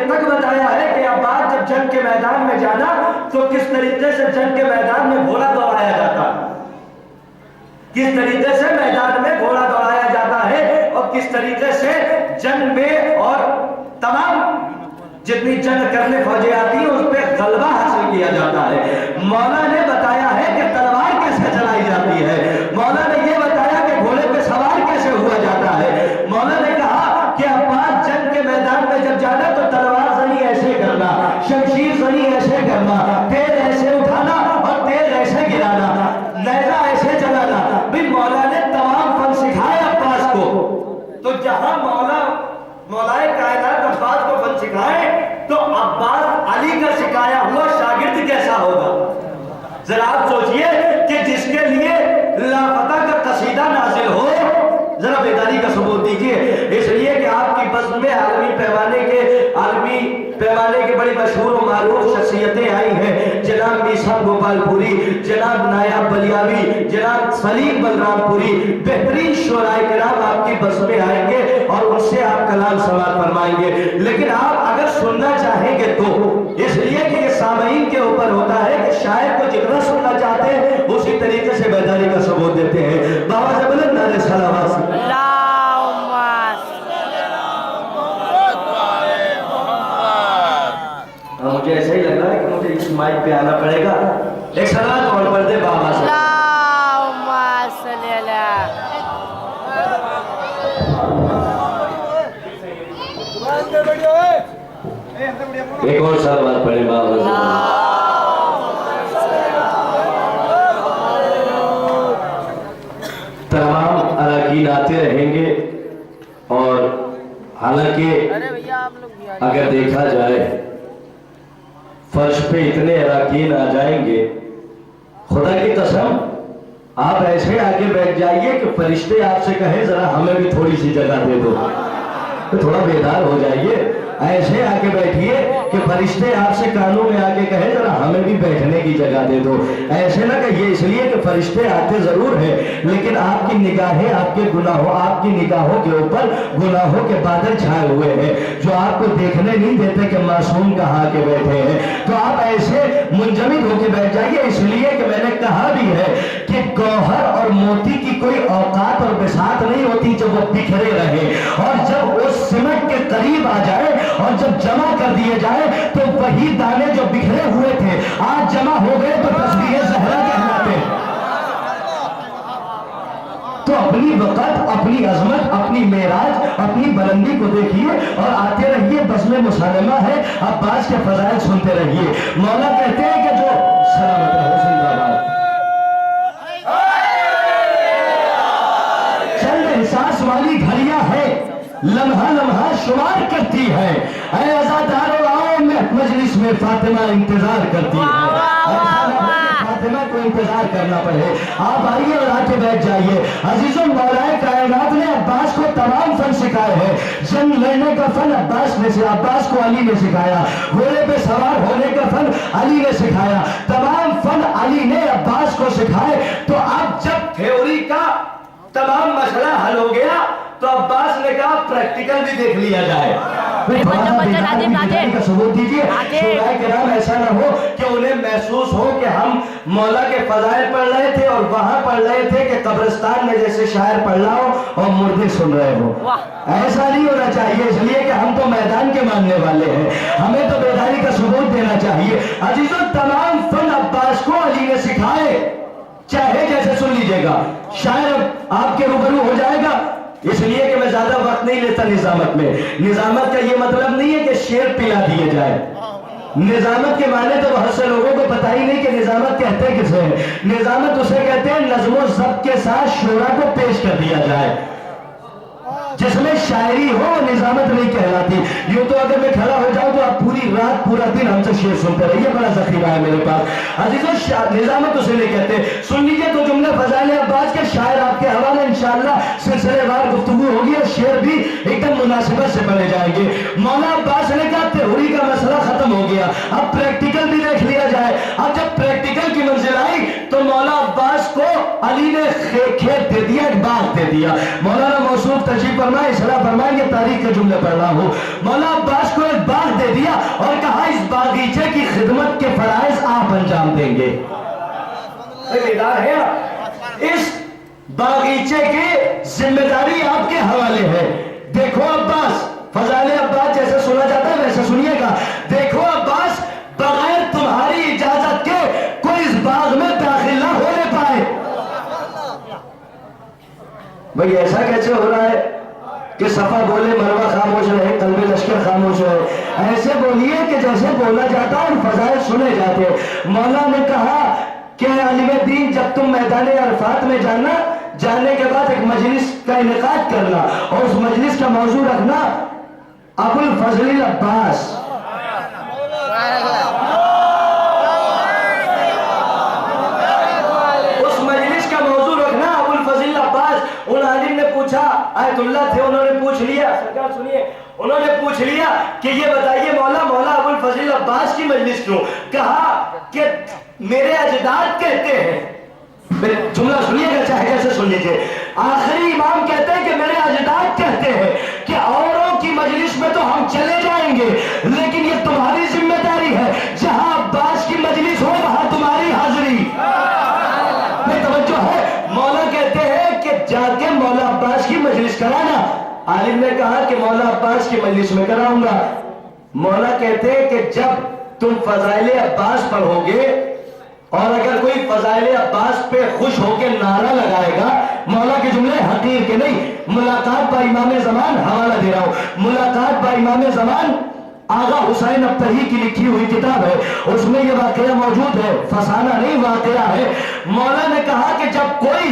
तक बताया है कि अब्बास जब जंग के मैदान में जाना तो किस तरीके से जंग के मैदान में घोड़ा दौड़ाया जाता, किस तरीके से मैदान में घोड़ा दौड़ाया जाता है और किस तरीके से जंग में और तमाम जितनी जंग करने फौजें आती हैं उस पर गलबा हासिल किया जाता है। मौला ने बताया है कि तलवार कैसे चलाई जाती है, मौला ने ये बताया कि घोड़े पे सवार कैसे हुआ जाता है। मौला ने कहा कि अब्बास जंग के मैदान में जब जाना तो तलवार जनी ऐसे करना, शमशीर जनी ऐसे करना, तेज ऐसे उठाना और तेज ऐसे गिराना, नेजा ऐसे चलाना। भाई मौला ने तमाम फन सिखाए अब्बास को। तो जहां मौलाए कायनात अब्बास को फन सिखाए तो अब्बास अली का सिखाया हुआ शागिर्द कैसा होगा। जरा आप सोचिए कि जिसके लिए लापता का कसीदा नाजिल हो, जरा बेदारी का सबूत दीजिए। इसलिए कि आपकी बज़्म में आलमी पैमाने के बड़ी मशहूर और मारूफ शख्सियतें आई हैं। जनाब मीसा गोपालपुरी, जनाब नायाब बलियावी, जनाब सलीम बलरामपुरी, बेहतरीन शुराए किराम आपकी बज़्म में आएंगे और उनसे आप कलाम सवाल फरमाएंगे। लेकिन आप अगर सुनना चाहेंगे तो, इसलिए कि ये सामईन के ऊपर होता है कि शायर को जितना सुनना चाहते हैं उसी तरीके से बेदारी का सबूत देते हैं। बाबा से बुलंद नारे सलावत। मुझे ऐसा ही लग रहा है कि मुझे इस माइक पे आना पड़ेगा। एक सलात और पढ़ दे बाबा से। एक और सलावत पढ़े बाबा से। तमाम अराकीन आते रहेंगे और हालांकि अगर देखा जाए फर्श पे इतने अराकीन आ जाएंगे, खुदा की कसम आप ऐसे आगे बैठ जाइए कि फरिश्ते आपसे कहें जरा हमें भी थोड़ी सी जगह दे दो, तो थोड़ा बेदार हो जाइए। ऐसे आके बैठिए कि फरिश्ते आपसे कानों में आके कहे जरा हमें भी बैठने की जगह दे दो। ऐसे ना कहिए, इसलिए कि फरिश्ते आते जरूर हैं लेकिन आपकी निगाहें आपकी निगाहों के ऊपर गुनाहों के बादल छाए हुए हैं जो आपको देखने नहीं देते कि मासूम कहाँ के बैठे हैं। तो आप ऐसे मुंजमिद होके बैठ जाइए। इसलिए कि मैंने कहा भी है कि गौहर और मोती की कोई औकात और बिसात नहीं होती जब वो बिखरे रहे, और जब वो सिमट के करीब आ जाए और जब जमा कर दिए जाए तो वही दाने जो बिखरे हुए थे आज जमा हो गए तो तस्बीह ज़हरा कहलाते। तो अपनी वक़्त, अपनी अज़मत, अपनी मेराज, अपनी बुलंदी को देखिए और आते रहिए। बज़्म मुसल्लमा है, अब्बास के फज़ाइल सुनते रहिए। मौला कहते हैं कि जो सलामत रहो, जिंदाबाद। चंद एहसास वाली घड़ियां है, लम्हा लम्हा शुमार करती है। ऐ अज़ादारो आओ मजलिस में फातिमा इंतजार करती है। फातिमा को इंतजार करना पड़े। आप आइए और आके बैठ जाइए। अजीज़ों, मौलाए कायनात ने अब्बास को तमाम फन सिखाए हैं। जंग लड़ने का फन अब्बास को अली ने सिखाया। घोड़े पे सवार होने का फन अली ने सिखाया। तमाम फन अली ने अब्बास को सिखाए। तो अब जब थ्योरी का तमाम मसला हल हो गया तो अब्बास ने कहा प्रैक्टिकल भी देख लिया जाए। का सबूत दीजिए। शुराए किराम ऐसा ना हो कि उन्हें महसूस हो कि हम मौला के फजाइल पढ़ रहे थे और वहां पढ़ रहे थे कि कब्रिस्तान में जैसे शायर पढ़ रहा हो और मुर्दे सुन रहे हो। ऐसा नहीं होना चाहिए। इसलिए कि हम तो मैदान के मानने वाले हैं, हमें तो बेदारी का सबूत देना चाहिए। अजीजों, तमाम फन अब्बास को अली ने सिखाए। चाहे जैसे सुन लीजिएगा, शायर आपके रूबरू हो जाएगा। इसलिए कि मैं ज्यादा वक्त नहीं लेता निजामत में। निजामत का ये मतलब नहीं है कि शेर पिला दिए जाए। निजामत के माने तो बहुत से लोगों को पता ही नहीं कि निजामत कहते किसे हैं। निजामत उसे कहते हैं नज़्म ज़ब्त के साथ शोरा को पेश कर दिया जाए, जिसमें शायरी हो, निजामत नहीं कहलाती। यूं तो अगर मैं खड़ा हो जाऊं तो आप पूरी रात पूरा दिन हमसे शेर सुनते रहिए, बड़ा ज़ख़ीरा है मेरे पास। अजीज़ों, निजामत उसे नहीं कहते। सुन लीजिए तो जुमले फ़ज़ाइल अब्बास के शायर आपके हवाले इंशाअल्लाह सिलसिलेवार गुफ्तगू होगी और शेर भी एकदम मुनासिबत से पढ़े जाएंगे। मौला अब्बास ने कहा थ्योरी का मसला खत्म हो गया, अब प्रैक्टिकल भी देख लिया जाए। अब जब प्रैक्टिकल की मंजिल आई तो मौला अब्बास को अली ने खेत दे दिया, एक बाग दे दिया। मौलाना मौसूफ तशरीफ फरमाए, इसरा फरमाएंगे, तारीख के जुमले पढ़ रहा हूँ। मौला अब्बास को एक बाग दे दिया। जिम्मेदार हैं आप। इस बागीचे की जिम्मेदारी आपके हवाले है। देखो अब्बास, फजाइल अब्बास जैसे सुना जाता है वैसे सुनिएगा। देखो अब्बास, बगैर तुम्हारी इजाजत के कोई इस बाग में दाखिल ना होने पाए। भाई ऐसा कैसे हो रहा है कि सफा बोले मरवा खामोश रहे, कल्बे लश्कर खामोश रहे। ऐसे बोलिए कि जैसे बोला जाता है और फजाइल सुने जाते। मौला ने कहा कि आलिम दीन, जब तुम मैदान अरफात में जाना, जाने के बाद एक मजलिस का इनेकाद करना और उस मजलिस का मौजू रखना अबुल फजल अब्बास। उस मजलिस का मौजू रखना अबुल फजल अब्बास। उन आलिम ने पूछा, आयतुल्लाह थे, उन्होंने पूछ लिया, सरकार सुनिए, उन्होंने पूछ लिया कि ये बताइए मौला, मौला अबुल फजल अब्बास की मजलिस क्यों? कहा कि मेरे अजदाद कहते हैं, जुमला सुनिएगा चाहे कैसे सुन लीजिए। आखिरी इमाम कहते हैं कि मेरे अजदाद कहते हैं कि औरों की मजलिस में तो हम चले जाएंगे, लेकिन ये तुम्हारी जिम्मेदारी है, जहां अब्बास की मजलिस हो वहां तुम्हारी हाजिरी। तवज्जो है। मौला कहते हैं कि जाके मौला अब्बास की मजलिस कराना। आलिम ने कहा कि मौला अब्बास की मजलिस में कराऊंगा। मौला कहते हैं कि जब तुम फजाइल अब्बास पढ़ोगे और अगर कोई फजाइल अब्बास पे खुश होकर नारा लगाएगा, मौला के जुमले हकीर के नहीं, मुलाकात बा इमाम ज़मान, हवाला दे रहा हूं, मुलाकात बा इमाम ज़मान आगा हुसैन अब्तही की लिखी हुई किताब है, उसमें यह वाकया मौजूद है, फसाना नहीं वाकया है। मौला ने कहा कि जब कोई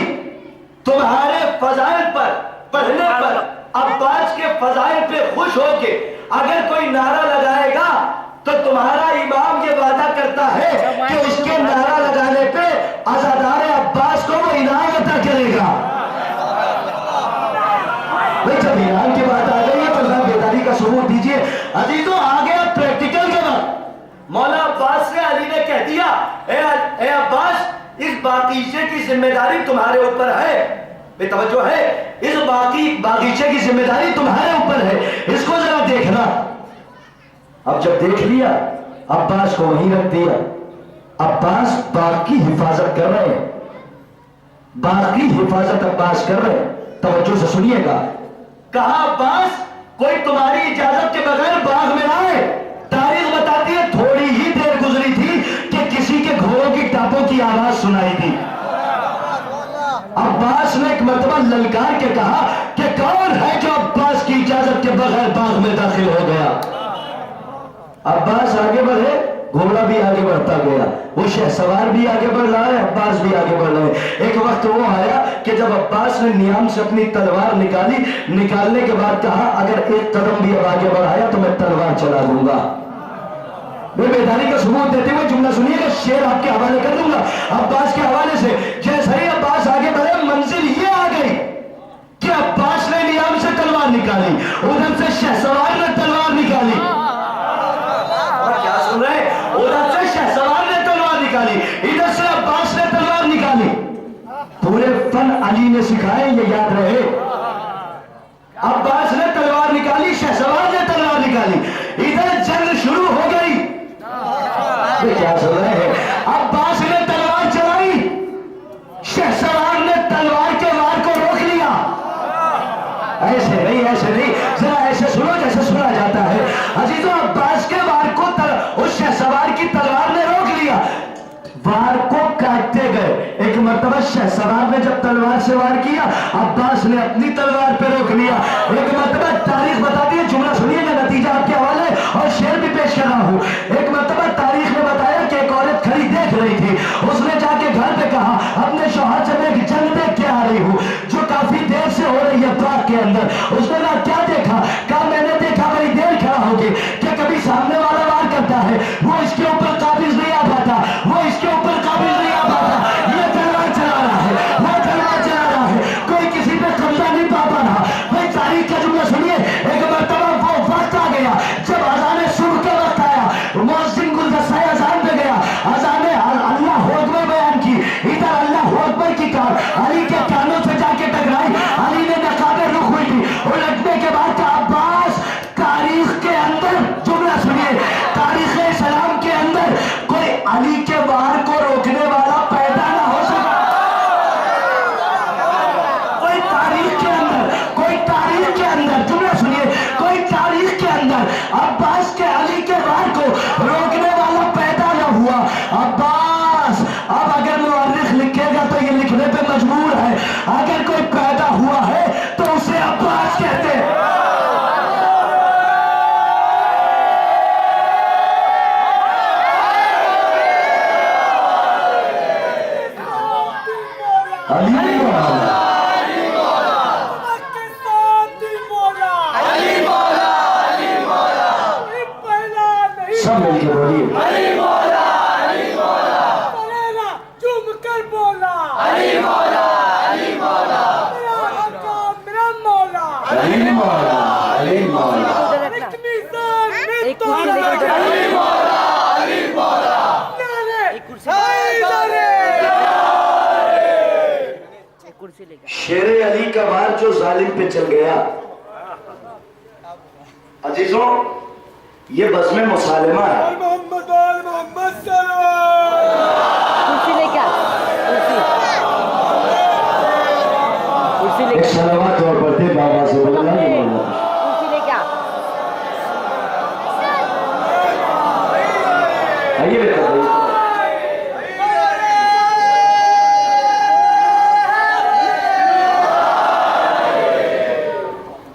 तुम्हारे फजाइल पर पढ़ने पर, अब्बास के फजाइल पे खुश होके अगर कोई नारा लगाएगा, तो तुम्हारा इमाम ये वादा करता है कि उसके नारा लगाने पे अज़ादार अब्बास को वो इनाम अता करेगा। भाई जब ईरान की बात आ गई है तो जरा बेदारी का सबूत दीजिए। अजीजों, आ गया प्रैक्टिकल के वक्त। मौला अब्बास से अली ने कह दिया, ए अब्बास, इस बागीचे की जिम्मेदारी तुम्हारे ऊपर है। बेतवज्जो है, इस बागीचे की जिम्मेदारी तुम्हारे ऊपर है, इसको जरा देखना। अब जब देख लिया, अब्बास को वहीं रख दिया। अब्बास बाग की हिफाजत कर रहे हैं, बाग की हिफाजत अब्बास कर रहे हैं। तवज्जो से सुनिएगा। कहा अब्बास, कोई तुम्हारी इजाजत के बगैर बाग में ना आए। तारीख बताती है थोड़ी ही देर गुजरी थी कि किसी के घोड़ों की टापों की आवाज सुनाई दी। अब्बास ने एक मर्तबा ललकार के कहा कि कौन है जो अब्बास की इजाजत के बगैर बाग में दाखिल हो गया। अब्बास आगे बढ़े, घोड़ा भी आगे बढ़ता गया, वो शहसवार भी आगे बढ़ रहा है, अब्बास भी आगे बढ़ रहे हैं। एक वक्त वो आया कि जब अब्बास ने नियाम से अपनी तलवार निकाली, निकालने के बाद कहा अगर एक कदम भी अब आगे बढ़ाया तो मैं तलवार चला दूंगा। मैं बेदारी का सबूत देते हुए जुमला सुनिएगा, शेर आपके हवाले कर दूंगा अब्बास के हवाले से। जैसे ही अब्बास आगे बढ़े, मंजिल ये आ गई कि अब्बास ने नियाम से तलवार निकाली, उधर से शहसवार ने तलवार निकाली। क्या सुन रहे? उधर से शहसवार ने तलवार निकाली, इधर से अब्बास ने तलवार निकाली। पूरे फन अली ने सिखाए, ये याद रहे। अब्बास ने तलवार निकाली, शहसवार ने तलवार निकाली, इधर जंग शुरू हो गई। क्या सुन रहे हैं? अब्बास ने तलवार चलाई, शहसवार ने तलवार के वार को रोक लिया। ऐसे नहीं, ऐसे नहीं, जरा ऐसे सुनो जैसे सुना जाता है। अजीजों, अब्बास के वार को उस शहसवार की तलवार ने रोक लिया, वार को काटते गए। एक मर्तबा शहसवार ने जब तलवार से वार किया, अब्बास ने अपनी तलवार पे रोक लिया। एक मर्तबा तारीख बताती है, जुमला सुनिएगा, नतीजा आपके हवाले और शेर भी पेश कर रहा हूं। एक मर्तबा तारीख ने बताया कि एक औरत खड़ी देख रही थी, उसने जाके घर पे कहा अपने शौहर से मैं एक जंग देख के आ रही हूँ जो काफी देर से हो रही है बाग के अंदर। उसने कहा क्या देखा? कहा मैंने देखा बड़ी देर खड़ा होगी कि कभी सामने वाला वार करता है, वो इसके ऊपर काबिज नहीं आ पाता, वो इसके ऊपर काबिज नहीं आ पाता, ये तलवार चला रहा है, वो तलवार चला रहा है, कोई किसी पे कब्जा नहीं पा रहा। भाई तारीख का जुमला सुनिए। एक मर्तबा वो वक्त आ गया जब अज़ान सुबह का वक्त आया, मुअज्जिन गुलदस्ता अज़ान पे गया, अज़ान अल्लाह अकबर बयान की, इधर अल्लाह अकबर की कार अली के कानों से जाके टकराई। अली ने नकाबे रुख हुई थी, उलटने के बाद का अब्बास, तारीख के अंदर जुमला सुनिए, तारीख इस्लाम के अंदर कोई अली के वार को रोकने वाला पैदा ना हो सका। सब मिलके बोलिए अली मौला चुम कर बोला अली मौला मेरा आका मेरा मौला अली मौला अली मौला एक कुर्सी लेकर शेर अली का वार जो जालिम पे चल गया। अजीजों, ये बज़्म मुसालिमा है। कुर्सी लेकर एक सलावत तौर पर थे बाबा से बोलना नहीं बोलना। कुर्सी लेकर आइए बेटा भाई।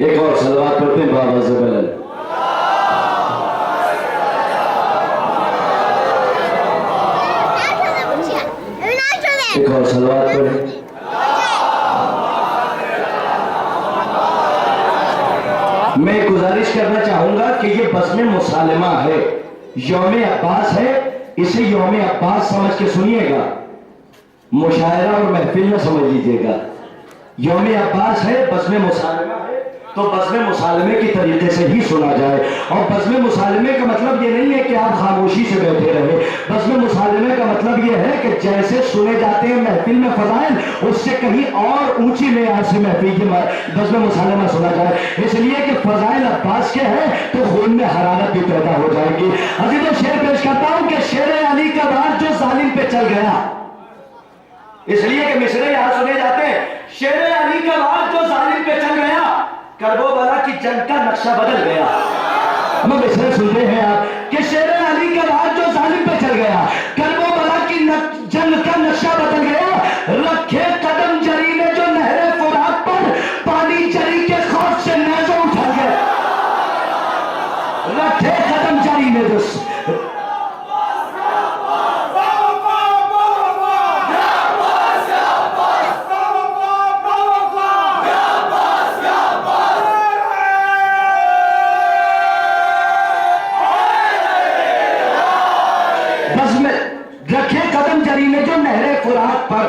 एक और सलावत पढ़ते हैं बाबा से बोलना। एक और सलावत पढ़ें। मैं गुजारिश करना चाहूंगा कि ये बज़्म मुसालिमा है, यौम अब्बास है, इसे यौम अब्बास समझ के सुनिएगा, मुशायरा और महफिल में समझ लीजिएगा। यौम अब्बास है, बज़्म मुसालिमा है, तो बज़्म मुसालिमे की तरीके से ही सुना जाए। और बज़्म मुसालिमे का मतलब ये नहीं है कि आप खामोशी से बैठे रहे। बज़्म मुसालिमे का मतलब ये है कि जैसे सुने जाते हैं महफिल में फज़ाइल, उससे कहीं और ऊंची मेयार से महफिल की बज़्म मुसालिमा सुना जाए, इसलिए कि फज़ाइल अब्बास के हैं तो खून में हरारत भी पैदा हो जाएगी। अभी तो शेर पेश करता हूं कि शेर अली का वार जो जालिम पे चल गया, इसलिए कि मिसरे यहां सुने जाते हैं, शेर अली का वार जो जालिम पे चल गया, करबला की जंग का नक्शा बदल गया। हम मिसरे सुन रहे हैं आप कि शेर अली का वार जो जालिम पे चल गया, करबला की जंग का नक्शा बदल गया। रखे कदम जरी ने जो नहरे फुरात पर, पानी जरी के खौफ से नेज़ो उठा गया। रखे कदम जरी ने जो रखे कदम जरी ने जो नहरे फुरात पर।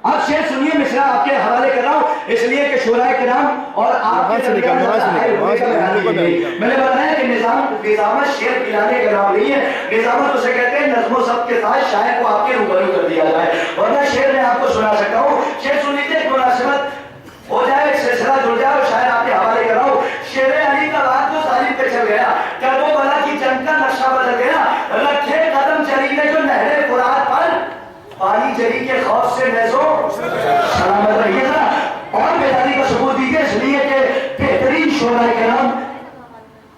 अब शेर सुनिए, मिसरा आपके हवाले कर रहा हूं इसलिए कि शुराए किराम और आपके मैंने बताया कि निजामत शेर पिलाने का नाम नहीं है। निजामत उसे कहते हैं नज़्मो सब के साथ शायर को आपके रूबरू कर दिया जाए, वरना शेर मैं आपको सुना सकता हूँ। शेर सुन लीजिए, मुनासिबत हो जाए, सिलसिला जुड़ जाए और शायर आपके हवाले कर रहा हूँ। शेर अली का वार जो जालिम पे चल गया, करबला की जंग का नक्शा बदल गया। रखे कदम जरी ने जो नहरे फुरात पर, पानी जरी के खौफ से नेज़ो सलामत रहिएगा। और बेदारी का सबूत दीजिए, इसलिए कि बेहतरीन शुराए किराम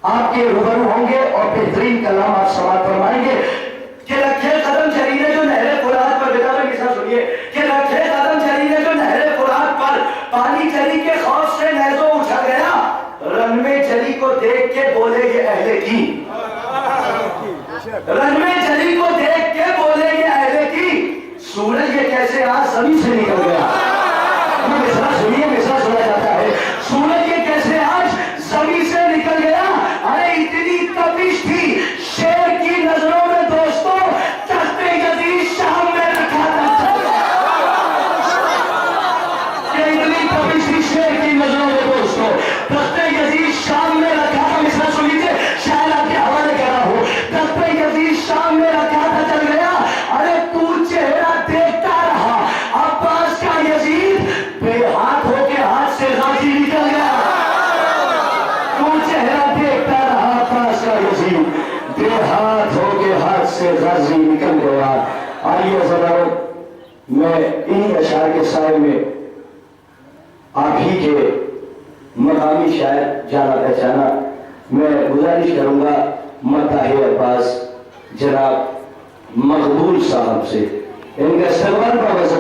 आपके रूबरू होंगे और बेहतरीन कलाम आप समाअत फरमाएंगे कि रखे कदम जरी ने जो नहरे फुरात पर, बेदारी मिसाल सुनिए कि रखे कदम जरी ने जो नहरे फुरात पर, पानी जरी के खौफ से नेज़ो उठा गया। रन में जरी को देख के बोले ये अहले की, रन में जरी को देख के बोले ये अहले की, सूरज ये कैसे आज जमीन से निकल गया। मिसरा सुनिए, मिसरा सुना जाता है, सूरज ये कैसे आज जमीन से निकल गया। अरे इतनी तपिश थी शेर की नजरों में दोस्तों, तख्ते यजीद शाम में रखा था। इतनी तपिश थी शेर की नजरों में दोस्तों, तख्ते यजीद शाम में रखा था। मिसरा सुन लीजिए, शायद आपके हवाले कर रहा हूं। तख्ते यजीद शाम में रखा था, चल गया। अरे तू चेहरा देखता रहा, अब्बास का यजीद बेहाथ होके हाथ से गाजी निकल गया। तू चेहरा देखता रहा, अब्बास का यजीद बेहाथ होके हाथ से गाजी निकल गया। आइए जरा मैं इन अशार के साए में आप ही के मकामी शायर जाना पहचाना मैं गुजारिश करूंगा मताहे अब्बास जनाब मकबूल साहब से, इनका सलमान बाबा से